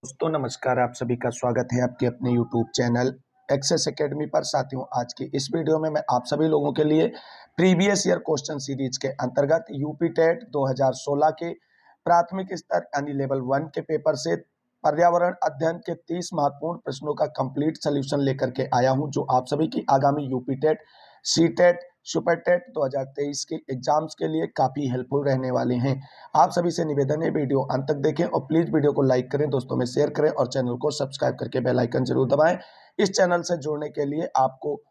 दोस्तों नमस्कार, आप सभी का स्वागत है आपके अपने यूट्यूब चैनल एक्सेस एकेडमी पर। साथियों, आज की इस वीडियो में मैं आप सभी लोगों के लिए प्रीवियस ईयर क्वेश्चन सीरीज के अंतर्गत यूपी टेट 2016 के प्राथमिक स्तर यानी लेवल 1 के पेपर से पर्यावरण अध्ययन के 30 महत्वपूर्ण प्रश्नों का कंप्लीट सोल्यूशन लेकर के आया हूं, जो आप सभी की आगामी UP TET, C TET, super TET 2023 के एग्जाम्स के लिए काफी हेल्पफुल रहने वाले हैं। आप सभी से निवेदन है, वीडियो अंत तक देखें और प्लीज वीडियो को लाइक करें, दोस्तों में शेयर करें और चैनल को सब्सक्राइब करके बेल आइकन जरूर दबाएं। इस चैनल से जुड़ने के लिए आपको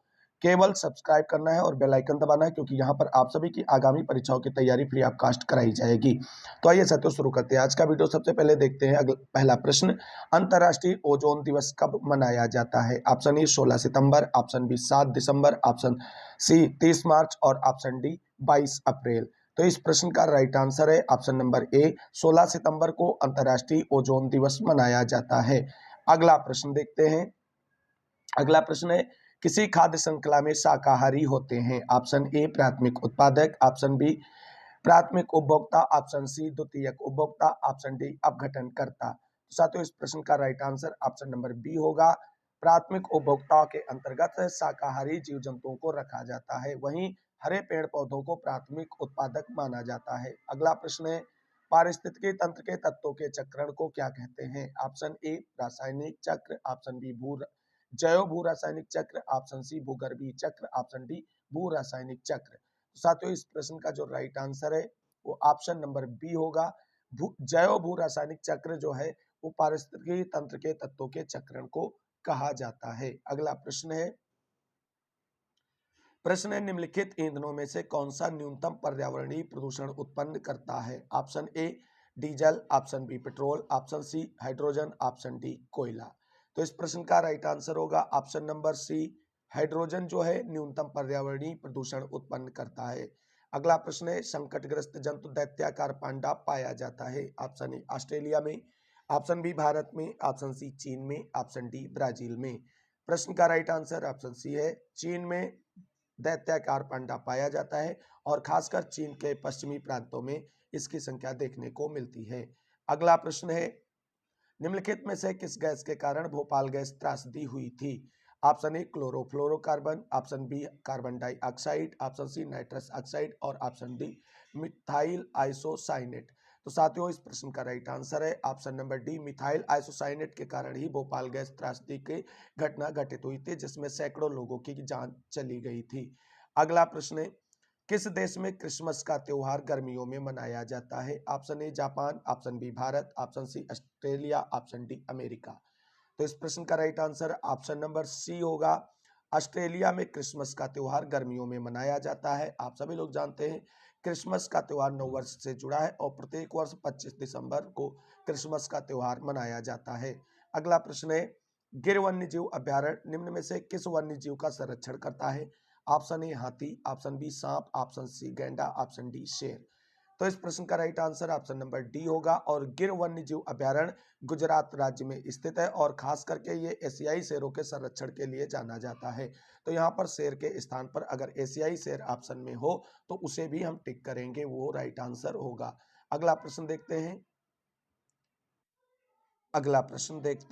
केवल सब्सक्राइब करना है और बेल आइकन दबाना है, क्योंकि यहाँ पर आप सभी की आगामी परीक्षाओं की तैयारी फ्री ऑफ कॉस्ट कराई जाएगी। तो आइए साथियों शुरू करते हैं आज का वीडियो। सबसे पहले देखते हैं पहला प्रश्न, अंतर्राष्ट्रीय ओजोन दिवस कब मनाया जाता है? ऑप्शन ए 16 सितंबर, ऑप्शन बी 7 दिसंबर, ऑप्शन सी 30 मार्च और ऑप्शन डी 22 अप्रैल। तो इस प्रश्न का राइट आंसर है ऑप्शन नंबर ए, 16 सितंबर को अंतर्राष्ट्रीय ओजोन दिवस मनाया जाता है। अगला प्रश्न देखते हैं। अगला प्रश्न है, किसी खाद्य श्रृंखला में शाकाहारी होते हैं? ऑप्शन ए प्राथमिक उत्पादक, ऑप्शन बी प्राथमिक उपभोक्ता, ऑप्शन सी द्वितीयक उपभोक्ता, ऑप्शन डी अपघटनकर्ता। तो साथियों, इस प्रश्न का right answer option number B होगा। प्राथमिक उपभोक्ताओं के अंतर्गत शाकाहारी जीव जंतुओं को रखा जाता है, वहीं हरे पेड़ पौधों को प्राथमिक उत्पादक माना जाता है। अगला प्रश्न है, पारिस्थितिकी तंत्र के तत्वों के चक्रण को क्या कहते हैं? ऑप्शन ए रासायनिक चक्र, ऑप्शन बी जैव भू रासायनिक चक्र, ऑप्शन सी भूगर्भीय चक्र, ऑप्शन डी भू रासायनिक चक्र। साथियों, इस प्रश्न का जो राइट आंसर है वो ऑप्शन नंबर बी होगा। जैव भू रासायनिक चक्र जो है वो पारिस्थितिकी तंत्र के तत्वों के चक्रण को कहा जाता है। अगला प्रश्न है, निम्नलिखित ईंधनों में से कौन सा न्यूनतम पर्यावरणीय प्रदूषण उत्पन्न करता है? Option A diesel, option B petrol, option C hydrogen, option D कोयला। तो इस प्रश्न का राइट आंसर होगा ऑप्शन नंबर सी, हाइड्रोजन जो है न्यूनतम पर्यावरणीय प्रदूषण उत्पन्न करता है। अगला प्रश्न है, संकटग्रस्त जंतु दैत्याकार पांडा पाया जाता है? ऑप्शन ए ऑस्ट्रेलिया में, ऑप्शन बी भारत में, ऑप्शन सी चीन में, ऑप्शन डी ब्राजील में। प्रश्न का राइट आंसर ऑप्शन सी है, चीन में दैत्याकार पांडा पाया जाता है और खासकर चीन के पश्चिमी प्रांतों में इसकी संख्या देखने को मिलती है। अगला प्रश्न है, निम्नलिखित में से किस गैस के कारण भोपाल गैस त्रासदी हुई थी? Option A chlorofluorocarbon, option B carbon dioxide, option C nitrous oxide और ऑप्शन डी मिथाइल आइसोसाइनेट। तो साथियों, इस प्रश्न का राइट आंसर है option number D, methyl isocyanate के कारण ही भोपाल गैस त्रासदी की घटना घटित हुई थी, जिसमें सैकड़ों लोगों की जान चली गई थी। अगला प्रश्न है, किस देश में क्रिसमस का त्योहार गर्मियों में मनाया जाता है? Option A Japan, option B Bharat, option C Australia, option D America. तो इस प्रश्न का right answer option number C होगा। ऑस्ट्रेलिया में क्रिसमस का त्योहार गर्मियों में मनाया जाता है। आप सभी लोग जानते हैं क्रिसमस का त्योहार नव वर्ष से जुड़ा है और प्रत्येक वर्ष 25 दिसंबर को क्रिसमस का त्योहार मनाया जाता है। अगला प्रश्न है, गिर वन्य जीव अभ्यारण्य निम्न में से किस वन्य जीव का संरक्षण करता है? ऑप्शन ए हाथी, ऑप्शन बी सांप, ऑप्शन सी गैंडा, ऑप्शन डी शेर। तो इस प्रश्न का right answer option number D होगा। और गिर वन्य जीव अभ्यारण्य गुजरात राज्य में स्थित है और खास करके ये एशियाई शेरों के संरक्षण के लिए जाना जाता है। तो यहाँ पर शेर के स्थान पर अगर एशियाई शेर ऑप्शन में हो तो उसे भी हम टिक करेंगे, वो राइट आंसर होगा। अगला प्रश्न देखते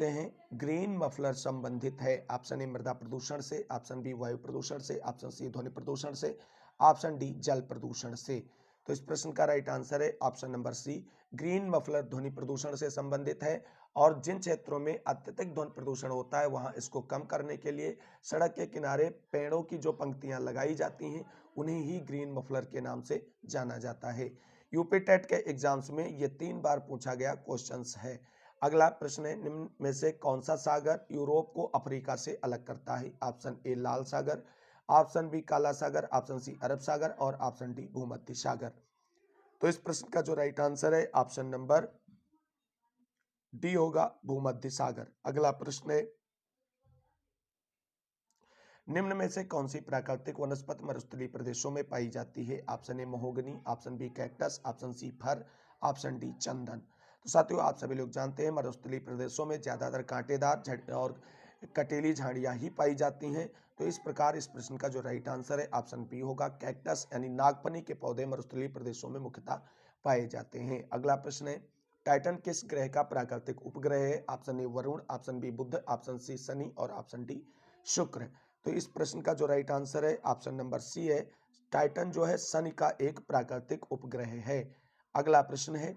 हैं। ग्रीन मफलर संबंधित है? ऑप्शन ए मृदा प्रदूषण से, ऑप्शन बी वायु प्रदूषण से, ऑप्शन सी ध्वनि प्रदूषण से, ऑप्शन डी जल प्रदूषण से। तो इस प्रश्न का राइट आंसर है option number C, green muffler ध्वनि प्रदूषण से संबंधित है। और जिन क्षेत्रों में अत्यधिक ध्वनि प्रदूषण होता है वहां इसको कम करने के लिए सड़क के किनारे पेड़ों की जो पंक्तियां लगाई जाती हैं उन्हें ही ग्रीन मफलर के नाम से जाना जाता है। यूपी टेट के एग्जाम्स में ये 3 बार पूछा गया क्वेश्चन है। अगला प्रश्न है, निम्न में से कौन सा सागर यूरोप को अफ्रीका से अलग करता है? ऑप्शन ए लाल सागर, ऑप्शन बी काला सागर, ऑप्शन सी अरब सागर और ऑप्शन डी भूमध्य सागर। तो इस प्रश्न का जो राइट आंसर है ऑप्शन नंबर डी होगा, भूमध्य सागर। अगला प्रश्न है, निम्न में से कौन सी प्राकृतिक वनस्पति मरुस्थलीय प्रदेशों में पाई जाती है? Option A mahogany, option B cactus, option C fir, option D चंदन। तो साथियों, आप सभी लोग जानते हैं मरुस्थलीय प्रदेशों में ज्यादातर कांटेदार और कटेली झाड़ियां ही पाई जाती हैं। तो इस प्रकार इस प्रश्न का जो राइट आंसर है ऑप्शन बी होगा, कैक्टस यानी नागफनी के पौधे मरुस्थलीय प्रदेशों में मुख्यतः पाए जाते हैं। अगला प्रश्न है, टाइटन किस ग्रह का प्राकृतिक उपग्रह है? ऑप्शन ए वरुण, ऑप्शन बी बुध, ऑप्शन सी शनि और ऑप्शन डी शुक्र। तो इस प्रश्न का जो राइट आंसर है ऑप्शन नंबर सी है, टाइटन जो है शनि का एक प्राकृतिक उपग्रह है। अगला प्रश्न है,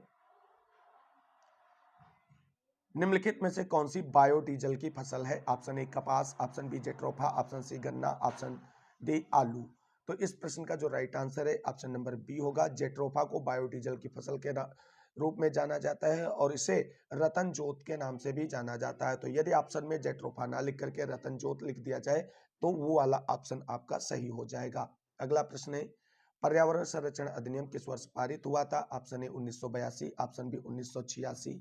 निम्नलिखित में से कौन सी बायोडीजल की फसल है? ऑप्शन ए कपास, option B jatropha, option C गन्ना, ऑप्शन डी आलू। तो इस प्रश्न का जो राइट आंसर है ऑप्शन नंबर बी होगा, जेट्रोफा को बायोडीजल की फसल के रूप में जाना जाता है और इसे रतन जोत के नाम से भी जाना जाता है। तो यदि ऑप्शन में जेट्रोफा ना लिख करके रतन जोत लिख दिया जाए तो वो वाला ऑप्शन आपका सही हो जाएगा। अगला प्रश्न है, पर्यावरण संरक्षण अधिनियम किस वर्ष पारित हुआ था? Option A 1982, option B 1986,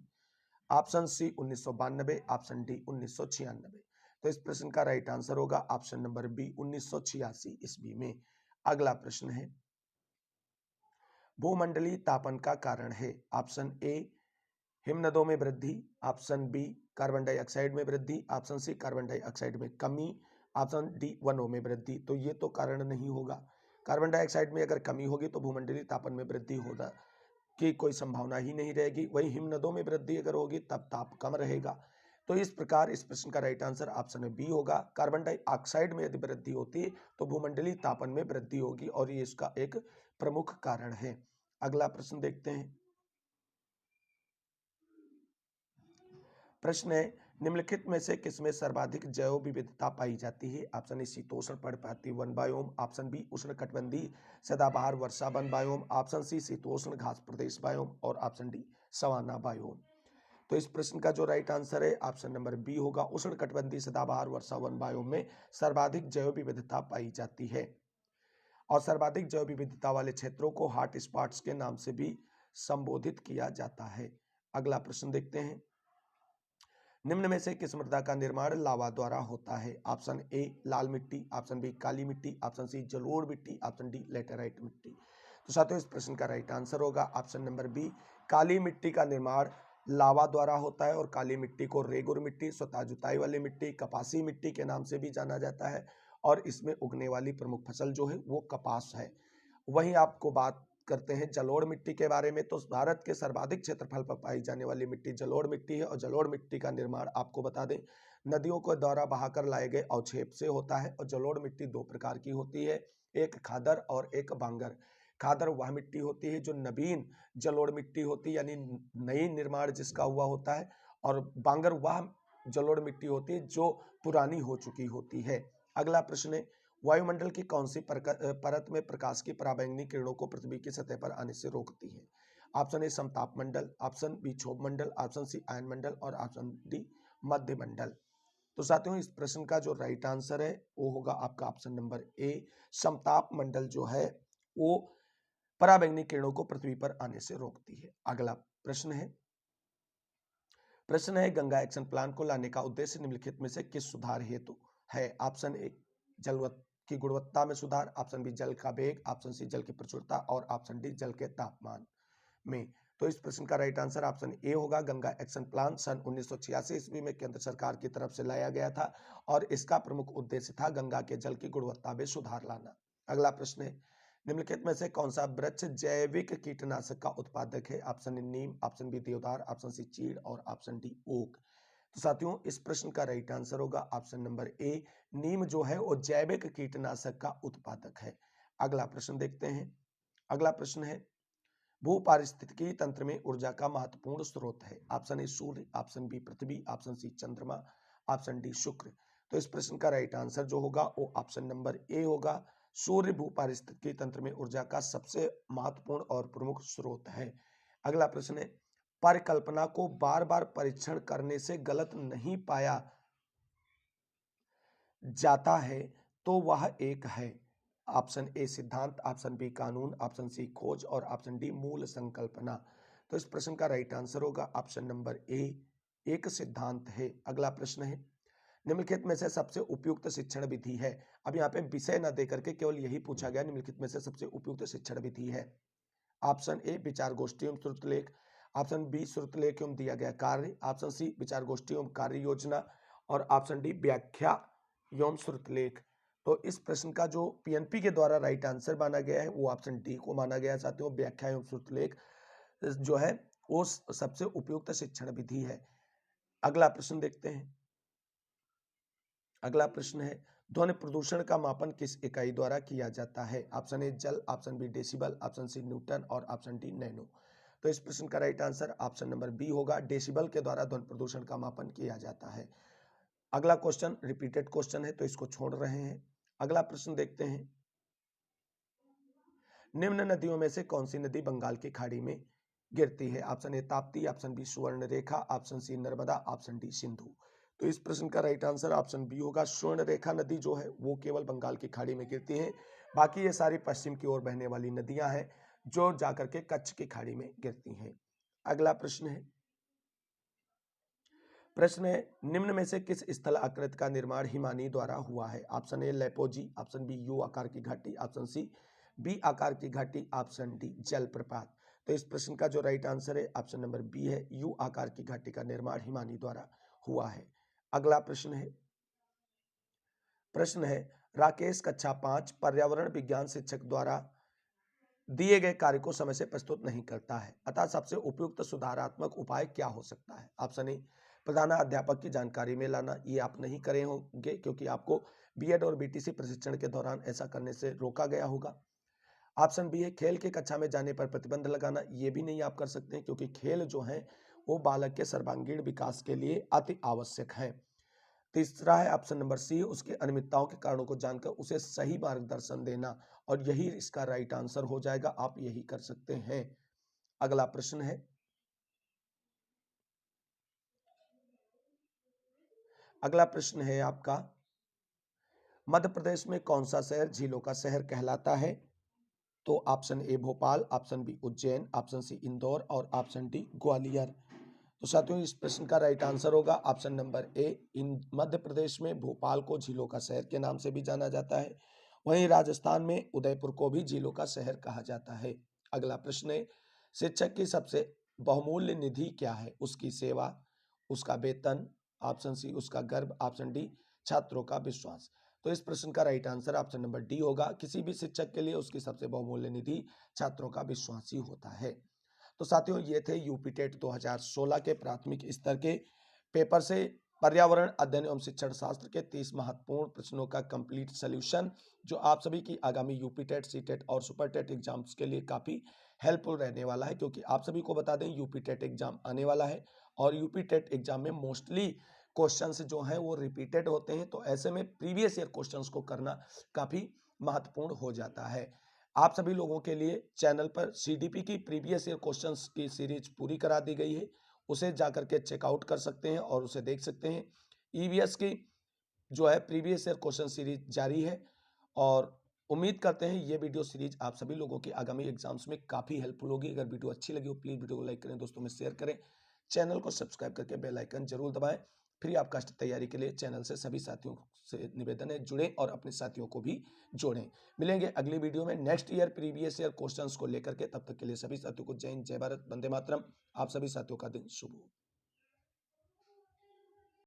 option C 1992, option D 1996। तो इस प्रश्न का राइट आंसर होगा ऑप्शन नंबर बी 1986 ईस्वी में। अगला प्रश्न है, भूमंडलीय तापन का कारण है? ऑप्शन ए हिमनदों में वृद्धि, ऑप्शन बी कार्बन डाइऑक्साइड में वृद्धि, ऑप्शन सी कार्बन डाइऑक्साइड में कमी, ऑप्शन डी वनों में वृद्धि। तो ये तो कारण नहीं होगा। कार्बन डाइऑक्साइड में अगर कमी होगी तो भूमंडलीय तापन में वृद्धि होगा की कोई संभावना ही नहीं रहेगी। वही हिमनदों में वृद्धि अगर होगी तब ताप कम रहेगा। तो इस प्रकार इस प्रश्न का राइट आंसर ऑप्शन बी होगा, कार्बन डाइऑक्साइड में यदि वृद्धि होती है तो भूमंडलीय तापन में वृद्धि होगी और ये इसका एक प्रमुख कारण है। अगला प्रश्न देखते हैं। प्रश्न है, निम्नलिखित में से किसमें सर्वाधिक जैव विविधता पाई जाती है? ऑप्शन ए शीतोष्ण पर्णपाती वन बायोम, ऑप्शन बी उष्णकटिबंधीय सदाबहार वर्षा वन बायोम, ऑप्शन सी शीतोष्ण घास प्रदेश बायोम और ऑप्शन डी सवाना बायोम। तो इस प्रश्न का जो राइट आंसर है ऑप्शन नंबर बी होगा, उष्णकटिबंधीय सदाबहार वर्षा वन बायोम में सर्वाधिक जैव विविधता पाई जाती है और सर्वाधिक जैव विविधता वाले क्षेत्रों को हॉट स्पॉट्स के नाम से भी संबोधित किया जाता है। अगला प्रश्न देखते हैं, निम्न में से किस मृदा का निर्माण लावा द्वारा होता है? ऑप्शन ए लाल मिट्टी, ऑप्शन बी काली मिट्टी, ऑप्शन सी जलोढ़ मिट्टी, ऑप्शन डी लेटेराइट मिट्टी। तो साथियों इस प्रश्न का राइट आंसर होगा ऑप्शन नंबर बी, काली मिट्टी का निर्माण लावा द्वारा होता है और काली मिट्टी को रेगुर मिट्टी, स्वतः जुताई वाली मिट्टी, कपासी मिट्टी के नाम से भी जाना जाता है और इसमें उगने वाली प्रमुख फसल जो है वो कपास है। वहीं आपको बात करते हैं जलोढ़ मिट्टी के बारे में, तो भारत के सर्वाधिक क्षेत्रफल पर पाई जाने वाली मिट्टी जलोढ़ मिट्टी है और जलोढ़ मिट्टी का निर्माण आपको बता दें नदियों को द्वारा बहाकर लाए गए अवक्षेप से होता है और जलोढ़ मिट्टी दो प्रकार की होती है, एक खादर और एक बांगर। खादर वह मिट्टी होती है जो नवीन जलोढ़ मिट्टी होती है, यानी नई निर्माण जिसका हुआ होता है, और बांगर वह जलोढ़ मिट्टी होती है जो पुरानी हो चुकी होती है। अगला प्रश्न है, वायुमंडल की कौन सी परत में प्रकाश की पराबैंगनी किरणों को पृथ्वी की सतह पर आने से रोकती है? ऑप्शन ए समताप मंडल, ऑप्शन बी क्षोभ मंडल, ऑप्शन सी आयन मंडल और ऑप्शन डी मध्य मंडल। तो साथियों इस प्रश्न का जो राइट आंसर है वो होगा आपका ऑप्शन नंबर ए, समताप मंडल जो है वो पराबैंगनी किरणों को पृथ्वी पर आने से रोकती है। अगला प्रश्न है, गंगा एक्शन प्लान को लाने का उद्देश्य निम्नलिखित में से किस सुधार हेतु है? ऑप्शन ए जल की गुणवत्ता में सुधार, ऑप्शन बी जल का वेग, ऑप्शन सी जल की प्रचुरता और ऑप्शन डी जल के तापमान में। तो इस प्रश्न का राइट आंसर ऑप्शन ए होगा, गंगा एक्शन प्लान सन 1986 ईस्वी में केंद्र सरकार की तरफ से लाया गया था और इसका प्रमुख उद्देश्य था गंगा के जल की गुणवत्ता में सुधार लाना। अगला प्रश्न है, निम्नलिखित में से कौन सा वृक्ष जैविक कीटनाशक का उत्पादक है? ऑप्शन ए नीम, ऑप्शन बी देवदार, ऑप्शन सी चीड़ और ऑप्शन डी ओक। तो साथियों इस प्रश्न का राइट आंसर होगा ऑप्शन नंबर ए, नीम जो है वो जैविक कीटनाशक का उत्पादक है। अगला प्रश्न देखते हैं। अगला प्रश्न है, भू पारिस्थितिकी तंत्र में ऊर्जा का महत्वपूर्ण स्रोत है? ऑप्शन ए सूर्य, ऑप्शन बी पृथ्वी, ऑप्शन सी चंद्रमा, ऑप्शन डी शुक्र। तो इस प्रश्न का राइट आंसर जो होगा वो ऑप्शन नंबर ए होगा, सूर्य भू पारिस्थितिकी तंत्र में ऊर्जा का सबसे महत्वपूर्ण और प्रमुख स्रोत है। अगला प्रश्न है, परिकल्पना को बार बार परीक्षण करने से गलत नहीं पाया जाता है तो वह एक है? ऑप्शन ए सिद्धांत, ऑप्शन बी कानून, ऑप्शन सी खोज और ऑप्शन डी मूल संकल्पना। तो इस प्रश्न का राइट आंसर होगा ऑप्शन नंबर ए, एक सिद्धांत है। अगला प्रश्न है, निम्नलिखित में से सबसे उपयुक्त शिक्षण विधि है? अब यहाँ पे विषय न देकर के केवल यही पूछा गया निम्नलिखित में से सबसे उपयुक्त शिक्षण विधि है। ऑप्शन ए विचार गोष्ठी एवं श्रुतलेख, ऑप्शन बी श्रुतलेख एवं दिया गया कार्य, ऑप्शन सी विचार गोष्ठी एवं कार्य योजना और ऑप्शन डी व्याख्या एवं श्रुतलेख। तो इस प्रश्न का जो पीएनपी के द्वारा राइट आंसर माना गया है वो ऑप्शन डी को माना गया है। साथियों व्याख्या एवं श्रुतलेख जो है वो सबसे उपयुक्त शिक्षण विधि है। अगला प्रश्न देखते हैं। अगला प्रश्न है, ध्वनि प्रदूषण का मापन किस इकाई द्वारा किया जाता है? ऑप्शन ए जल, option B decibel, option C newton और ऑप्शन डी नैनो। तो इस प्रश्न का right answer option number B होगा, डेसिबल के द्वारा ध्वनि प्रदूषण का मापन किया जाता है। अगला क्वेश्चन रिपीटेड क्वेश्चन है तो इसको छोड़ रहे हैं। अगला प्रश्न देखते हैं, निम्न नदियों में से कौन सी नदी बंगाल की खाड़ी में गिरती है? Option A Tapti, option B Suvarnarekha, option C Narmada, option D Sindhu. तो इस प्रश्न का राइट आंसर ऑप्शन बी होगा, स्वर्ण रेखा नदी जो है वो केवल बंगाल की खाड़ी में गिरती है। बाकी ये सारी पश्चिम की ओर बहने वाली नदियां हैं जो जाकर के कच्छ की खाड़ी में गिरती हैं। अगला प्रश्न है, निम्न में से किस स्थल आकृति का निर्माण हिमानी द्वारा हुआ है? ऑप्शन ए लेपोजी, ऑप्शन बी यू आकार की घाटी, ऑप्शन सी बी आकार की घाटी, ऑप्शन डी जलप्रपात। तो इस प्रश्न का जो राइट आंसर है ऑप्शन नंबर बी है, यू आकार की घाटी का निर्माण हिमानी द्वारा हुआ है। अगला प्रश्न है, राकेश कक्षा 5 पर्यावरण विज्ञान शिक्षक द्वारा दिए गए कार्य को समय से प्रस्तुत नहीं करता है, अतः सबसे उपयुक्त सुधारात्मक उपाय क्या हो सकता है? ऑप्शन ए प्रधानाध्यापक की जानकारी में लाना, ये आप नहीं करे होंगे क्योंकि आपको बीएड और बीटीसी प्रशिक्षण के दौरान ऐसा करने से रोका गया होगा। ऑप्शन बी है खेल के कक्षा में जाने पर प्रतिबंध लगाना, ये भी नहीं आप कर सकते क्योंकि खेल जो है वो बालक के सर्वांगीण विकास के लिए अति आवश्यक है। तीसरा है ऑप्शन नंबर सी, उसकी अनियमितताओं के कारणों को जानकर उसे सही मार्गदर्शन देना, और यही इसका राइट आंसर हो जाएगा, आप यही कर सकते हैं। अगला प्रश्न है आपका, मध्य प्रदेश में कौन सा शहर झीलों का शहर कहलाता है? तो option A Bhopal, option B Ujjain, option C Indore और ऑप्शन डी ग्वालियर। तो साथियों इस प्रश्न का राइट आंसर होगा option number A, in Madhya Pradesh में भोपाल को झीलों का शहर के नाम से भी जाना जाता है। वहीं राजस्थान में उदयपुर को भी झीलों का शहर कहा जाता है। अगला प्रश्न है, शिक्षक की सबसे बहुमूल्य निधि क्या है? उसकी सेवा, उसका वेतन, ऑप्शन सी उसका गर्व, ऑप्शन डी छात्रों का विश्वास। तो इस प्रश्न का right answer option number D होगा, किसी भी शिक्षक के लिए उसकी सबसे बहुमूल्य निधि छात्रों का विश्वास ही होता है। तो साथियों ये थे यूपी टेट 2016 के प्राथमिक स्तर के पेपर से पर्यावरण अध्ययन एवं शिक्षण शास्त्र के 30 महत्वपूर्ण प्रश्नों का कंप्लीट सॉल्यूशन, जो आप सभी की आगामी यूपी टेट, सी टेट और सुपर टेट एग्जाम्स के लिए काफी हेल्पफुल रहने वाला है, क्योंकि आप सभी को बता दें यूपी टेट एग्जाम आने वाला है और यूपी टेट एग्जाम में मोस्टली क्वेश्चंस जो हैं वो रिपीटेड होते हैं, तो ऐसे में प्रीवियस ईयर क्वेश्चंस को करना काफी महत्वपूर्ण हो जाता है। आप सभी लोगों के लिए चैनल पर सीडीपी की प्रीवियस ईयर क्वेश्चंस की सीरीज पूरी करा दी गई है, उसे जाकर के चेकआउट कर सकते हैं और उसे देख सकते हैं। ईवीएस की जो है प्रीवियस ईयर क्वेश्चन सीरीज जारी है और उम्मीद करते हैं ये वीडियो सीरीज आप सभी लोगों की आगामी एग्जाम्स में काफ़ी हेल्पफुल होगी। अगर वीडियो अच्छी लगी हो प्लीज़ वीडियो को लाइक करें, दोस्तों में शेयर करें, चैनल को सब्सक्राइब करके बेल आइकन जरूर दबाएं। फ्री आपकास्ट तैयारी के लिए चैनल से सभी साथियों से निवेदन है जुड़ें और अपने साथियों को भी जोड़ें। मिलेंगे अगली वीडियो में next year previous year questions को लेकर के, तब तक के लिए सभी साथियों को जय हिंद, जय भारत, वंदे मातरम। आप सभी साथियों का दिन शुभ हो।